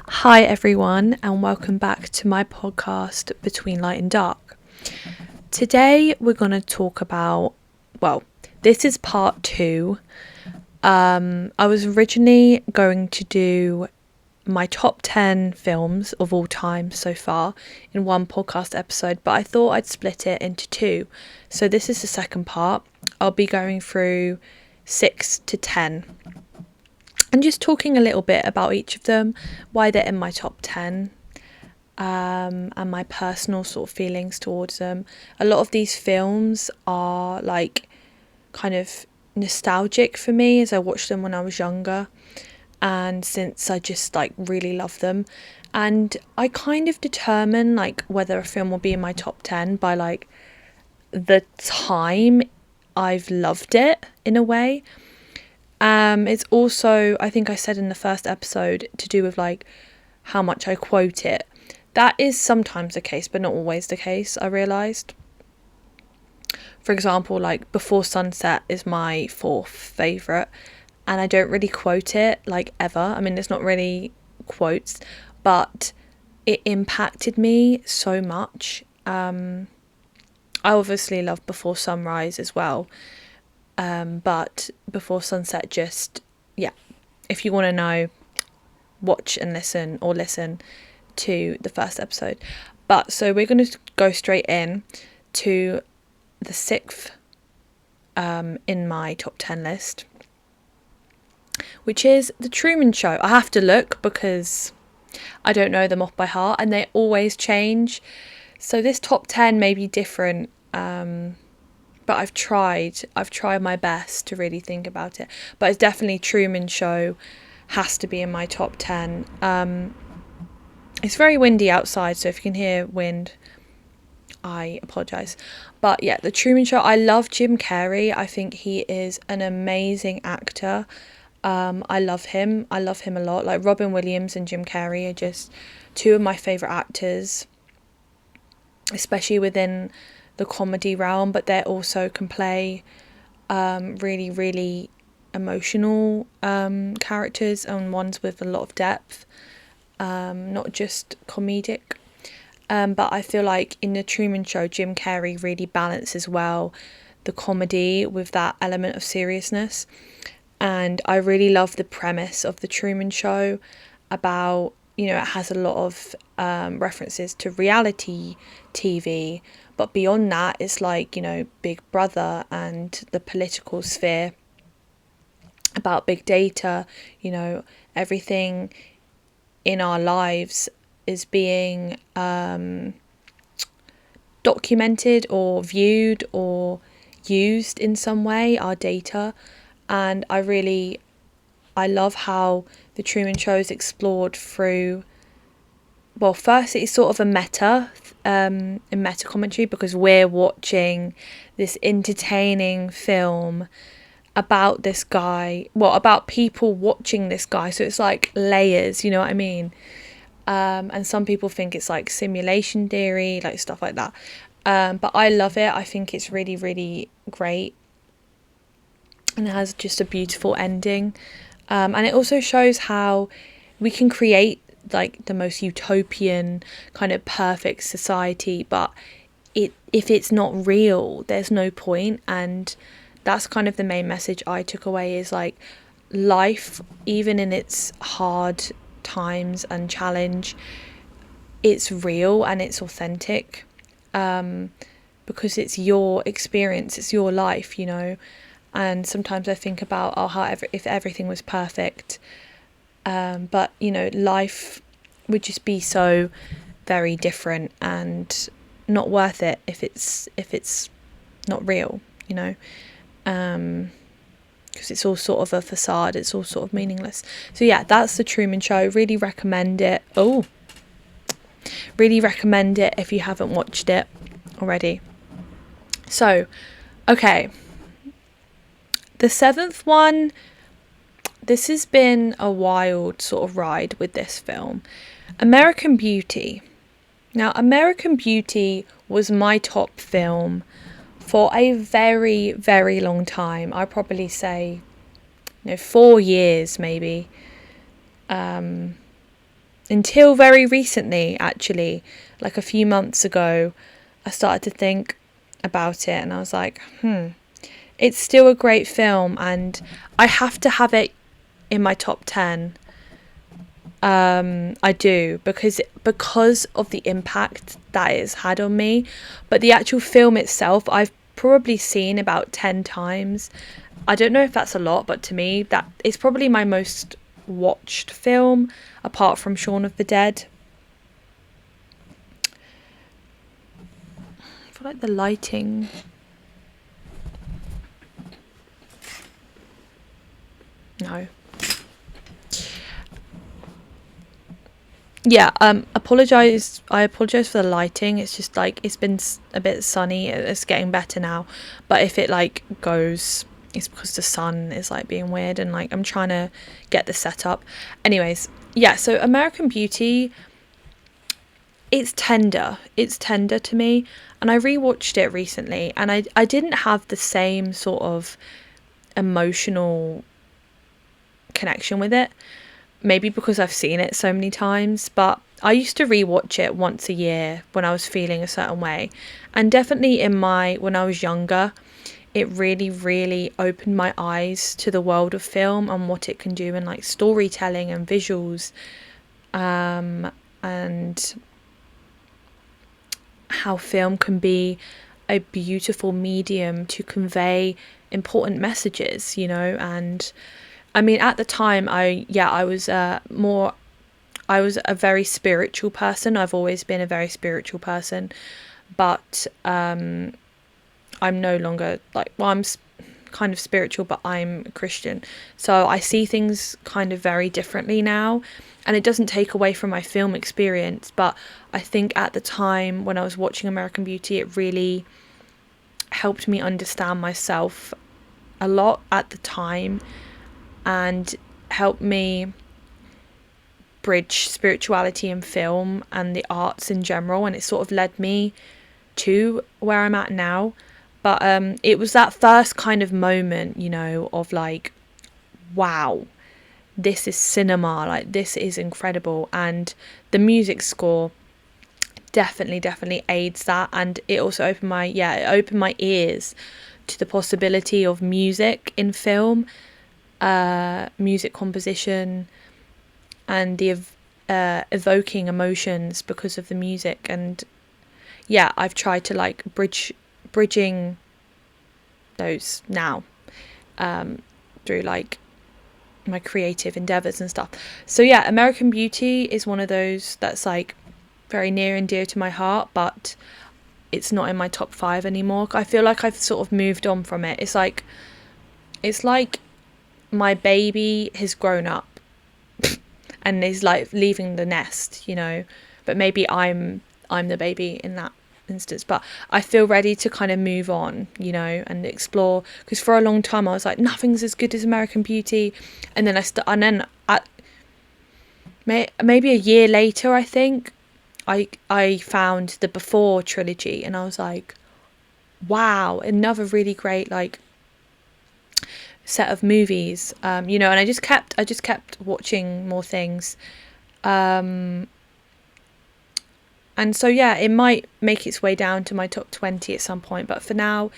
Hi everyone, and welcome back to my podcast Between Light and Dark. Today we're going to talk about, this is part 2. I was originally going to do my top 10 films of all time so far in one podcast episode, but I thought I'd split it into 2. So this is the second part. I'll be going through 6 to 10. And just talking a little bit about each of them, why they're in my top 10, and my personal sort of feelings towards them. A lot of these films are like kind of nostalgic for me as I watched them when I was younger, and since I just like really love them. And I kind of determine like whether a film will be in my top 10 by like the time I've loved it in a way. It's also, I think I said in the first episode, to do with like how much I quote it. That is sometimes the case, but not always the case, I realised. For example, like Before Sunset is my 4th favourite, and I don't really quote it like ever. I mean, it's not really quotes, but it impacted me so much. I obviously love Before Sunrise as well. But Before Sunset, just, yeah, if you want to know, watch and listen, or listen to the first episode. But so we're going to go straight in to the 6th in my top 10 list, which is The Truman Show. I have to look because I don't know them off by heart and they always change. So this top 10 may be different, but I've tried my best to really think about it. But it's definitely Truman Show has to be in my top 10. It's very windy outside, so if you can hear wind, I apologise. But yeah, The Truman Show. I love Jim Carrey. I think he is an amazing actor. I love him a lot. Like Robin Williams and Jim Carrey are just two of my favourite actors, especially within the comedy realm, but they also can play really, really emotional characters, and ones with a lot of depth, not just comedic. But I feel like in The Truman Show, Jim Carrey really balances well the comedy with that element of seriousness. And I really love the premise of The Truman Show about, it has a lot of references to reality TV, but beyond that, it's like, Big Brother and the political sphere, about big data, everything in our lives is being documented or viewed or used in some way, our data. And I love how The Truman Show is explored through, well, first it's sort of a meta commentary, because we're watching this entertaining film about this guy, about people watching this guy, so it's like layers, you know what I mean? And some people think it's like simulation theory, like stuff like that, but I love it. I think it's really, really great, and it has just a beautiful ending, and it also shows how we can create like the most utopian kind of perfect society, but if it's not real, there's no point. And that's kind of the main message I took away, is like life, even in its hard times and challenge, it's real and it's authentic, because it's your experience, it's your life, and sometimes I think about if everything was perfect, but life would just be so very different and not worth it if it's not real, because it's all sort of a facade, it's all sort of meaningless. So yeah, that's The Truman Show. Really recommend it. Really recommend it if you haven't watched it already. So, okay, the 7th one. This has been a wild sort of ride with this film. American Beauty. Now, American Beauty was my top film for a very, very long time. I'd probably say, 4 years maybe. until very recently, actually, like a few months ago, I started to think about it and I was like, it's still a great film and I have to have it in my top 10. I do, because of the impact that it's had on me. But the actual film itself, I've probably seen about 10 times. I don't know if that's a lot, but to me, that is probably my most watched film, apart from Shaun of the Dead. I feel like the lighting... No. Yeah, I apologize for the lighting. It's just like it's been a bit sunny. It's getting better now, but if it like goes, it's because the sun is like being weird and like I'm trying to get the setup. Anyways, yeah, so American Beauty, it's tender to me, and I rewatched it recently and I didn't have the same sort of emotional connection with it. Maybe because I've seen it so many times, but I used to rewatch it once a year when I was feeling a certain way. And definitely when I was younger, it really, really opened my eyes to the world of film and what it can do in like storytelling and visuals, and how film can be a beautiful medium to convey important messages, and I mean, at the time, I was a very spiritual person. I've always been a very spiritual person, but I'm no longer I'm kind of spiritual, but I'm Christian. So I see things kind of very differently now, and it doesn't take away from my film experience. But I think at the time when I was watching American Beauty, it really helped me understand myself a lot at the time, and helped me bridge spirituality and film and the arts in general, and it sort of led me to where I'm at now. But it was that first kind of moment, of like, wow, this is cinema, like this is incredible. And the music score definitely aids that, and it also opened my ears to the possibility of music in film, music composition, and the evoking emotions because of the music. And yeah, I've tried to like bridging those now, through like my creative endeavors and stuff. So yeah, American Beauty is one of those that's like very near and dear to my heart, but it's not in my top 5 anymore. I feel like I've sort of moved on from it. It's like my baby has grown up and is like leaving the nest, but maybe I'm the baby in that instance. But I feel ready to kind of move on, and explore, because for a long time I was like, nothing's as good as American Beauty, and then maybe a year later, I think I found the Before trilogy, and I was like, wow, another really great like set of movies, and I just kept watching more things, and so yeah, it might make its way down to my top 20 at some point, but for now,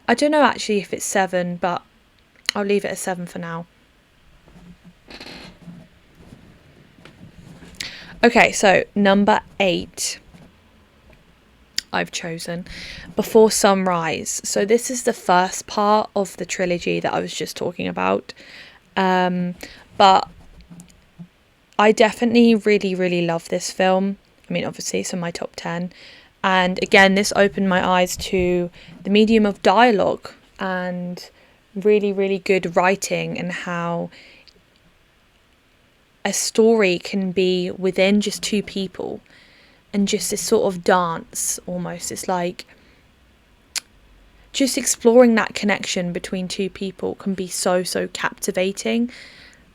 I don't know actually if it's 7, but I'll leave it at 7 for now. Okay, so number 8 I've chosen Before Sunrise. So this is the first part of the trilogy that I was just talking about, but I definitely really, really love this film. I mean, obviously it's in my top 10, and again, this opened my eyes to the medium of dialogue and really, really good writing, and how a story can be within just 2 people, and just this sort of dance almost. It's like just exploring that connection between 2 people can be so captivating.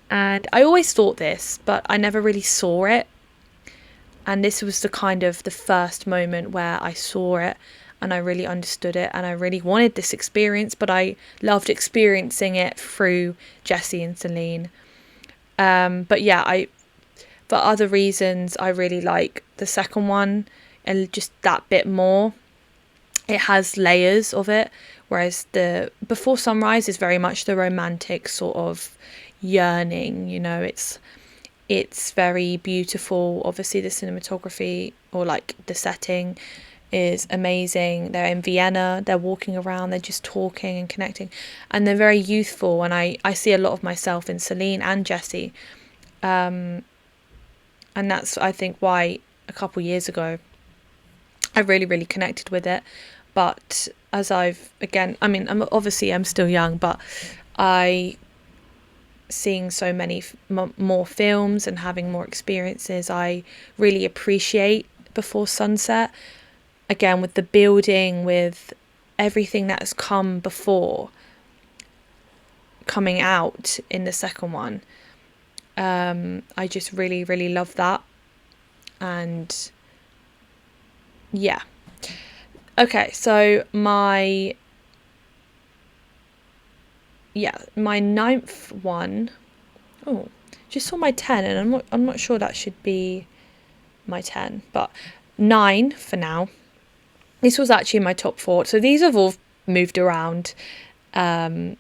And I always thought this, but I never really saw it. And this was the first moment where I saw it and I really understood it, and I really wanted this experience, but I loved experiencing it through Jessie and Celine. But yeah, for other reasons, I really like the second one, and just that bit more. It has layers of it, whereas the Before Sunrise is very much the romantic sort of yearning, you know. It's very beautiful. Obviously the cinematography, or like the setting, is amazing. They're in Vienna, they're walking around, they're just talking and connecting, and they're very youthful, and I see a lot of myself in Celine and Jesse, and that's, I think, why a couple years ago I really, really connected with it. But as I'm still young, but seeing so many more films and having more experiences, I really appreciate Before Sunset. Again, with the building, with everything that has come before coming out in the second one. I just really, really love that. And yeah. Okay, so my ninth one. Oh, just saw my 10, and I'm not sure that should be my 10, but 9 for now. This was actually my top 4. So these have all moved around a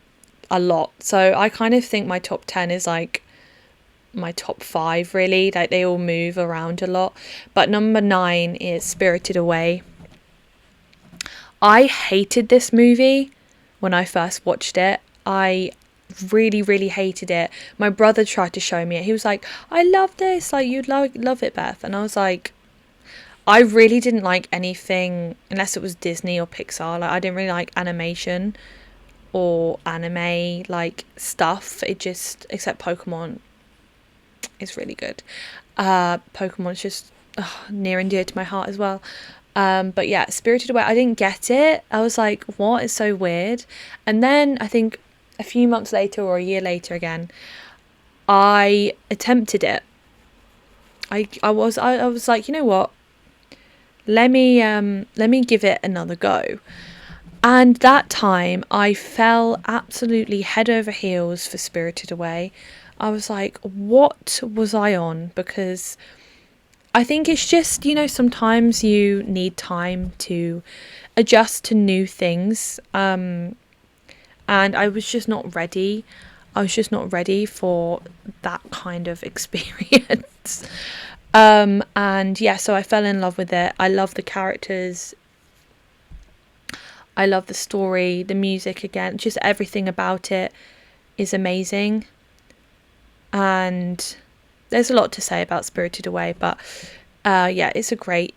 lot. So I kind of think my top 10 is like my top 5, really. Like, they all move around a lot. But number 9 is Spirited Away. I hated this movie when I first watched it. I really, really hated it. My brother tried to show me it. He was like, I love this. Like, you'd love it, Beth. And I was like, I really didn't like anything unless it was Disney or Pixar. Like, I didn't really like animation or anime like stuff. It just, except Pokemon, is really good. Pokemon's just near and dear to my heart as well. But yeah, Spirited Away, I didn't get it. I was like, what? It's so weird. And then I think a few months later, or a year later again, I attempted it. I was like, you know what? Let me give it another go. And that time I fell absolutely head over heels for Spirited Away. I was like, what was I on? Because I think it's just, you know, sometimes you need time to adjust to new things. And I was just not ready. I was just not ready for that kind of experience. And yeah, so I fell in love with it. I love the characters. I love the story, the music, again, just everything about it is amazing. And there's a lot to say about Spirited Away, but yeah, it's a great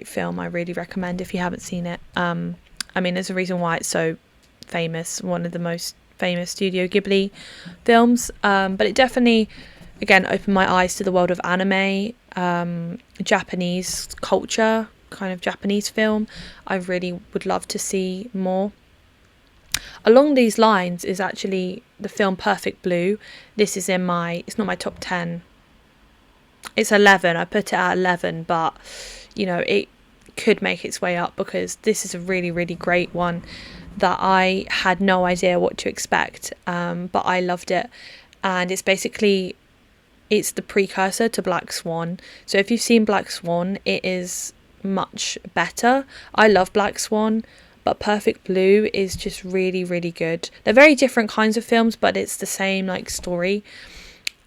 film. I really recommend if you haven't seen it. I mean, there's a reason why it's so famous, one of the most famous Studio Ghibli films. But it definitely, again, opened my eyes to the world of anime, Japanese culture, kind of Japanese film. I really would love to see more. Along these lines is actually the film Perfect Blue. This is it's not my top 10. It's 11. I put it at 11, but you know, it could make its way up, because this is a really, really great one that I had no idea what to expect, but I loved it. And it's the precursor to Black Swan. So if you've seen Black Swan, it is much better. I love Black Swan, but Perfect Blue is just really, really good. They're very different kinds of films, but it's the same like story.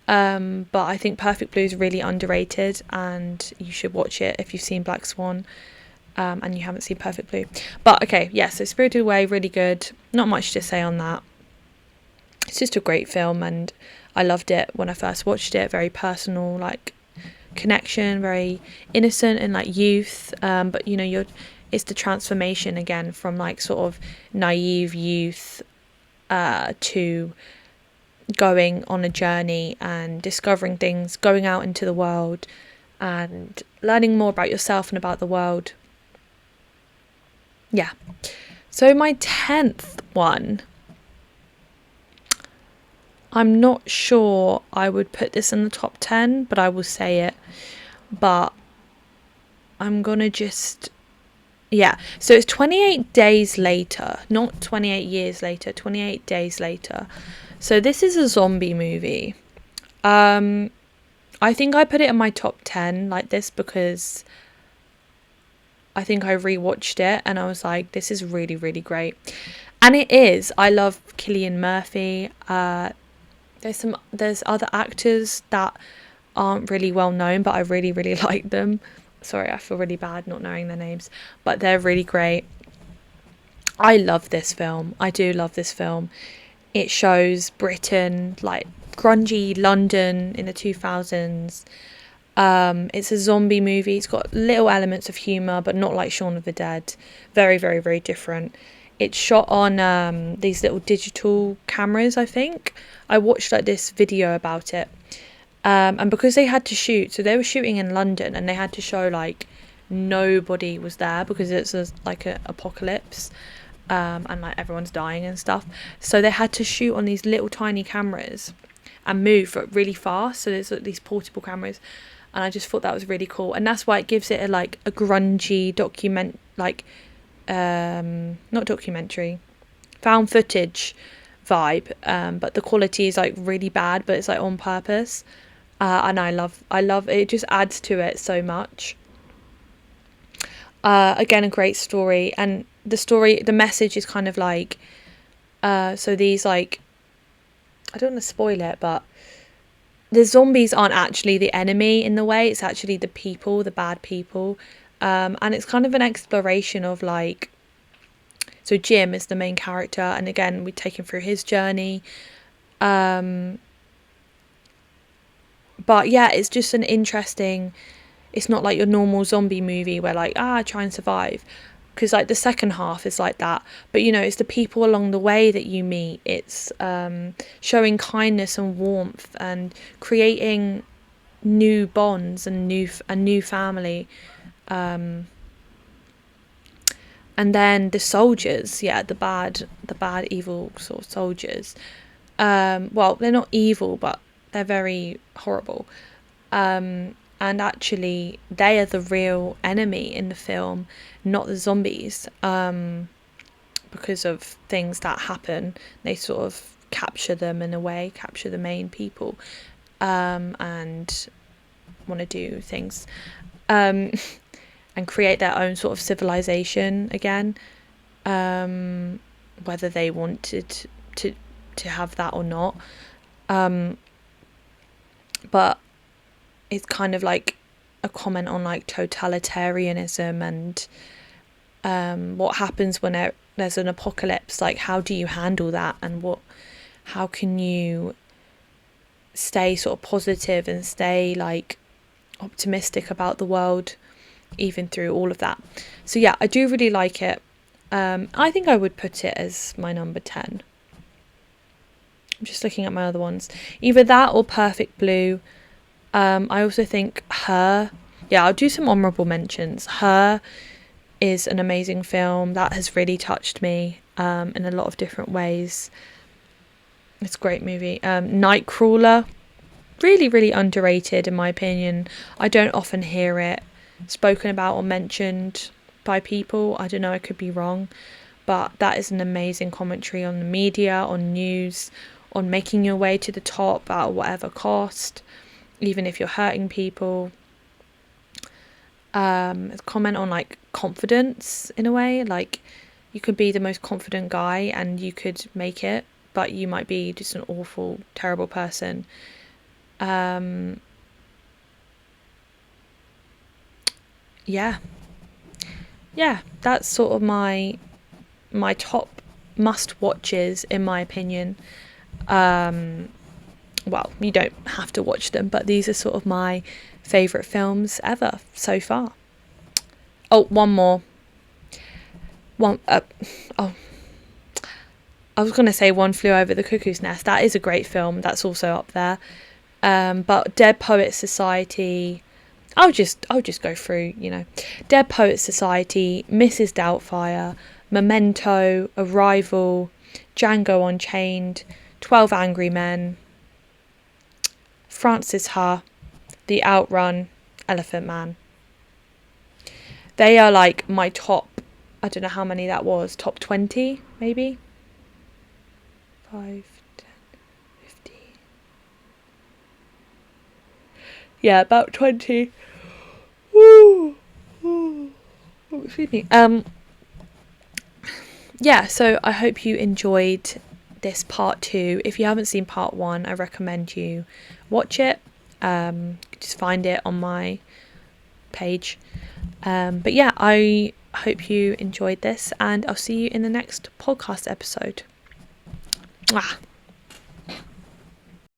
But I think Perfect Blue is really underrated, and you should watch it if you've seen Black Swan, and you haven't seen Perfect Blue. But okay, yeah, so Spirited Away, really good. Not much to say on that. It's just a great film, and I loved it when I first watched it. Very personal, like connection, very innocent and like youth. But you know, it's the transformation again from like sort of naive youth to going on a journey and discovering things, going out into the world and learning more about yourself and about the world. Yeah. So my 10th one, I'm not sure I would put this in the top 10, but I will say it. But I'm gonna just, yeah. So it's 28 days later, not 28 years later, 28 days later. So this is a zombie movie. I think I put it in my top 10 like this because I think I rewatched it and I was like, this is really, really great. And it is. I love Cillian Murphy. There's other actors that aren't really well known, but I really, really like them. Sorry, I feel really bad not knowing their names, but they're really great. I love this film. I do love this film. It shows Britain, like grungy London in the 2000s. It's a zombie movie. It's got little elements of humour, but not like Shaun of the Dead. Very, very, very different. It's shot on these little digital cameras, I think. I watched like this video about it. And because they had to shoot, so they were shooting in London and they had to show like nobody was there because it's like an apocalypse. And like everyone's dying and stuff. So they had to shoot on these little tiny cameras and move really fast. So there's like these portable cameras. And I just thought that was really cool. And that's why it gives it a grungy not documentary, found footage vibe. But the quality is like really bad, but it's like on purpose. And I love it. Just adds to it so much. Again, a great story. And the message is kind of like, so these like, I don't want to spoil it, but the zombies aren't actually the enemy in the way. It's actually the people, the bad people. And it's kind of an exploration of like, so Jim is the main character. And again, we take him through his journey. But yeah, it's just an interesting, it's not like your normal zombie movie where like, try and survive. Because like the second half is like that, but you know, it's the people along the way that you meet. It's showing kindness and warmth and creating new bonds and a new family. And then the soldiers, the bad evil sort of soldiers. Well, they're not evil, but they're very horrible. And actually they are the real enemy in the film, not the zombies, because of things that happen. They sort of capture them in a way, capture the main people, and want to do things, and create their own sort of civilization again, whether they wanted to have that or not. But it's kind of like a comment on like totalitarianism and what happens when there's an apocalypse. Like, how do you handle that, and how can you stay sort of positive and stay like optimistic about the world even through all of that. So yeah, I do really like it. I think I would put it as my number 10. I'm just looking at my other ones, either that or Perfect Blue. I also think Her, I'll do some honourable mentions. Her is an amazing film that has really touched me in a lot of different ways. It's a great movie. Nightcrawler, really, really underrated in my opinion. I don't often hear it spoken about or mentioned by people. I don't know, I could be wrong, but that is an amazing commentary on the media, on news, on making your way to the top at whatever cost, even if you're hurting people. Comment on like confidence in a way, like you could be the most confident guy and you could make it, but you might be just an awful, terrible person. That's sort of my top must watches in my opinion. Well, you don't have to watch them, but these are sort of my favourite films ever so far. Oh, one more. I was going to say One Flew Over the Cuckoo's Nest. That is a great film. That's also up there. But Dead Poets Society, I'll just go through, Dead Poets Society, Mrs. Doubtfire, Memento, Arrival, Django Unchained, 12 Angry Men, Frances Ha, The Outrun, Elephant Man. They are like my top, I don't know how many that was, top 20 maybe? 5, 10, 15. yeah, about 20. Woo. Excuse me. Yeah, so I hope you enjoyed this part 2. If you haven't seen part 1, I recommend you watch it. Just find it on my page. But yeah, I hope you enjoyed this, and I'll see you in the next podcast episode. Mwah.